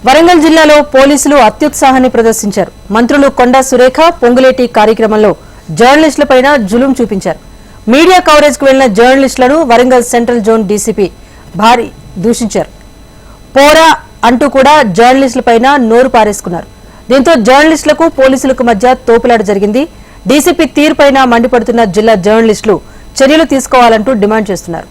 వరంగల్ జిల్లాలో పోలీసులు అత్యుత్సాహాన్ని ప్రదర్శించారు. మంత్రులు కొండా సురేఖ, పొంగులేటి కార్యక్రమంలో జర్నలిస్టులపైన జులుం చూపించారు. మీడియా కవరేజ్ కు వెళ్లిన జర్నలిస్టులను వరంగల్ సెంట్రల్ జోన్ డీసీపీ భారీ దూషించారు. పోరా అంటూ కూడా జర్నలిస్టులపైన నోరు పారేసుకున్నారు. దీంతో జర్నలిస్టులకు పోలీసులకు మధ్య తోపులాట జరిగింది. డీసీపీ తీరుపైన మండిపడుతున్న జిల్లా జర్నలిస్టులు చర్యలు తీసుకోవాలంటూ డిమాండ్ చేస్తున్నారు.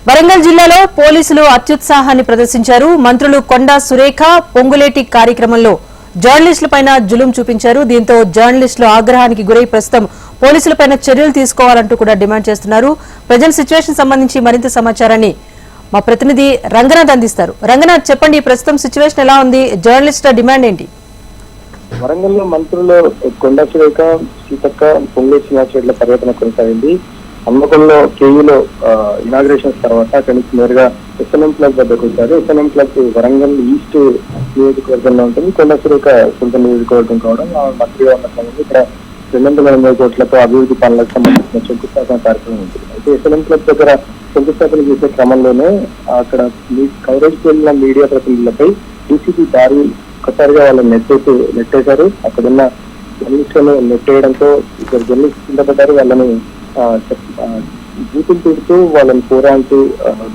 వరంగల్ జిల్లాలో పోలీసులు అత్యుత్సాహాన్ని ప్రదర్శించారు. మంత్రులు కొండా సురేఖ, పొంగులేటి కార్యక్రమంలో జర్నలిస్టులపైన జులుం చూపించారు. దీంతో జర్నలిస్టులు ఆగ్రహానికి గురై ప్రస్తుతం పోలీసులపైన చర్యలు తీసుకోవాలంటూ కూడా డిమాండ్ చేస్తున్నారు. ప్రజెంట్ సిచ్యువేషన్ సంబంధించి మరింత సమాచారాన్ని మా ప్రతినిధి రంగనాథ్ అందిస్తారు. రంగనాథ్, చెప్పండి, ప్రస్తుతం సిచ్యువేషన్ ఎలా ఉంది? జర్నలిస్టుల డిమాండ్ ఏంటి? వరంగల్లో మంత్రులు కొండా సురేఖ, సీతక్క, పొంగులేటి శ్రీనివాసరెడ్డిల పర్యటన కొనసాగింది. హన్మకొండలో కేయూలో ఇనాగ్రేషన్స్ తర్వాత అక్కడి నుంచి నేరుగా ఎస్ఎన్ఎం క్లబ్ వద్దకు వచ్చారు. ఎస్ఎన్ఎం క్లబ్ వరంగల్ ఈస్ట్ నియోజకవర్గంలో ఉంటుంది. కొండా సురేఖ సొంత నియోజకవర్గం కావడం మంత్రిగా ఉన్న సమయంలో ఇక్కడ 280 కోట్లతో అభివృద్ధి పనులకు సంబంధించిన శంకుస్థాపన కార్యక్రమం ఉంటుంది. అయితే ఎస్ఎన్ఎం క్లబ్ దగ్గర శంకుస్థాపన చేసే క్రమంలోనే అక్కడ కవరేజ్కి వెళ్ళిన మీడియా ప్రతినిధులపై డీసీపీ దారి ఒక్కసారిగా వాళ్ళని నెట్టేశారు. అక్కడున్న జర్నలిస్టులను నెట్టేయడంతో ఇద్దరు జర్నలిస్టు కింద పడ్డారు. వాళ్ళని బూతులు తిడుతూ వాళ్ళని పోరాడుతూ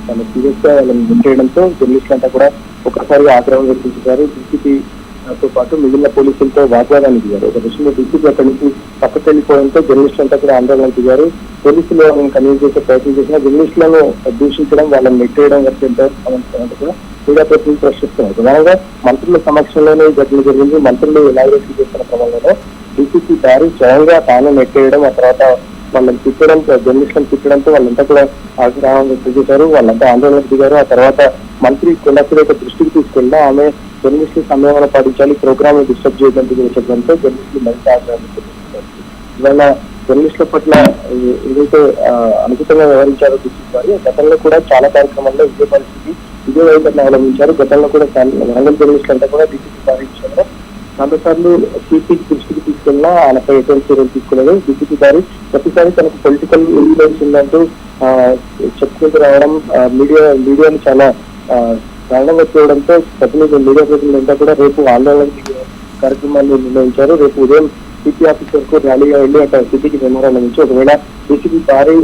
తన సీరియస్ గా వాళ్ళని నెట్టేయడంతో జర్నలిస్టులంతా కూడా ఒక్కసారిగా ఆగ్రహం వ్యక్తించారు. డీసీపీతో పాటు మిగిలిన పోలీసులతో వాగ్వాదానికి దిగారు. ఒక విషయంలో డీసీపీ అక్కడి నుంచి పక్కకు వెళ్ళిపోవడంతో జర్నలిస్టులంతా కూడా ఆందోళన దిగారు. పోలీసులు వాళ్ళని కన్విన్స్ చేసే ప్రయత్నం చేసినా జర్నలిస్టులను దూషించడం, వాళ్ళని నెట్టేయడం వరకు కూడా మీడియా ప్రతినిధులు ప్రశ్నిస్తున్నారు. ప్రధానంగా మంత్రుల సమక్షంలోనే ఘటన జరిగింది. మంత్రులు ఇనాగ్రేషన్ చేస్తున్న క్రమంలోనే డీసీపీ దారి స్వయంగా తాను నెట్టేయడం, ఆ తర్వాత వాళ్ళని తిట్టడం, జర్నలిస్టులను తిట్టడంతో వాళ్ళంతా కూడా ఆగ్రహం వ్యక్తం చేశారు. వాళ్ళంతా ఆందోళనకు దిగారు. ఆ తర్వాత మంత్రి కొండా సురేఖ దృష్టికి తీసుకెళ్ళినా ఆమె జర్నలిస్టులు సంయమనం పాటించాలి, ప్రోగ్రామ్ డిస్టర్బ్ చేయడానికి చెప్పడంతో జర్నలిస్టులు మరింత ఆగ్రహం వ్యక్తం చేశారు. ఇవాళ జర్నలిస్టుల పట్ల ఏదైతే అనుచితంగా వ్యవహరించారో దృష్టించారు. గతంలో కూడా చాలా కార్యక్రమాల్లో ఇదే పరిస్థితి, ఇదే వైఖరిని అవలంబించారు. గతంలో కూడా వరంగల్ జర్నలిస్టులు అంతా కూడా డీసీపీ పాటించారు. 4 సార్లు సిపి దృష్టికి తీసుకెళ్ళినా ఆయనపై ఎటువంటి చర్యలు తీసుకోలేదు. డీసీపీ గారు ప్రతిసారి తనకు పొలిటికల్ ఇన్ఫ్లుయెన్స్ ఉందంటూ చెప్పుకుంటూ రావడం, మీడియాను చాలా కారణంగా చేయడంతో మీడియా ప్రతినిధులంతా కూడా రేపు ఆందోళన కార్యక్రమాన్ని నిర్ణయించారు. రేపు ఉదయం సిపి ఆఫీస్ వరకు ర్యాలీగా వెళ్ళి అక్కడ సిపికి మెమోరాండం నుంచి ఒకవేళ డీసీపీ భారీ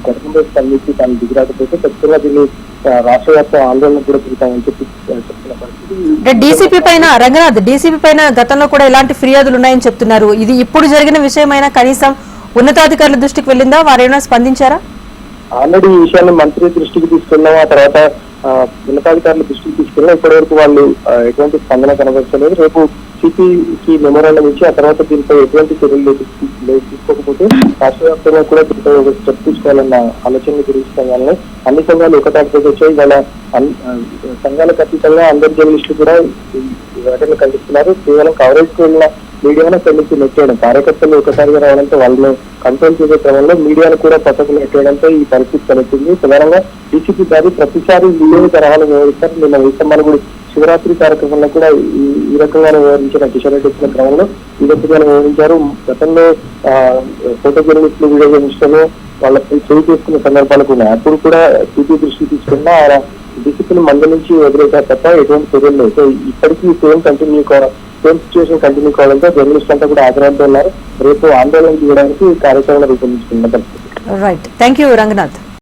ఘటనపై స్పందించి తాను దిగిరాకపోతే ఖచ్చితంగా దీన్ని రాష్ట్ర వ్యాప్త ఆందోళన కూడా తిరుగుతామని చెప్పి చెప్తున్న పరిస్థితి. డీసీపీ పైన రంగనాథ్, డీసీపీ పైన గతంలో కూడా ఇలాంటి ఫిర్యాదులు ఉన్నాయని చెప్తున్నారు. ఇది ఇప్పుడు జరిగిన విషయమైనా కనీసం ఉన్నతాధికారుల దృష్టికి వెళ్ళిందా? వారేమైనా స్పందించారా? ఆల్రెడీ ఈ విషయాన్ని మంత్రి దృష్టికి తీసుకెళ్ళాం. ఆ తర్వాత ఉన్నతాధికారుల దృష్టికి తీసుకెళ్ళినా ఇప్పటి వరకు వాళ్ళు ఎటువంటి స్పందన కనబరచలేదు. రేపు సిపికి మెమోరాండం ఇచ్చి ఆ తర్వాత దీనిపై ఎటువంటి చర్యలు తీసుకోకపోతే రాష్ట్ర వ్యాప్తంగా కూడా దీనిపై ఒక స్టెప్ తీసుకోవాలన్న ఆలోచనలు గురించాలని అన్ని సంఘాలు ఒకటాటికి వచ్చాయి. వాళ్ళ సంఘాలకు అతీతంగా అందరి జర్నలిస్టులు కూడా ఘటనలు ఖండిస్తున్నారు. కేవలం కవరేజ్కి వెళ్ళిన మీడియాను ఖండించి నెట్టేయడం, కార్యకర్తలు ఒకసారిగా రావడంతో వాళ్ళని కంట్రోల్ చేసే క్రమంలో మీడియాను కూడా పక్కకు నెట్టేయడంతో ఈ పరిస్థితి కలుగుతుంది. ప్రధానంగా డీసీపీ గారి ప్రతిసారి వీడియోని తరహాలు వ్యవహరిస్తారు. నిన్న వైసమ్మనుగుడి శివరాత్రి కార్యక్రమంలో కూడా ఈ రకంగానే వ్యవహరించిన కిషన్ రెడ్డి వచ్చిన క్రమంలో ఈ రకంగానే వ్యవహరించారు. గతంలో ఫోటో జర్నలిస్టులు, వీడియో జర్నలిస్టులు వాళ్ళపై చేయి చేసుకున్న సందర్భాలకు ఉన్నాయి. అప్పుడు కూడా సిపి దృష్టికి తీసుకున్నా ఆయన డిసిప్లిన్ మందలించి వదిలేశారు తప్ప ఎటువంటి చర్యలు లేవు. సో ఇప్పటికీ సేమ్ సిచ్యువేషన్ కంటిన్యూ కావడంతో జర్నలిస్టులు అంతా కూడా ఆగ్రహంతో ఉన్నారు. రేపు ఆందోళన చేయడానికి కార్యాచరణ రూపొందించుకున్న పరిస్థితి. Right, thank you Ranganath.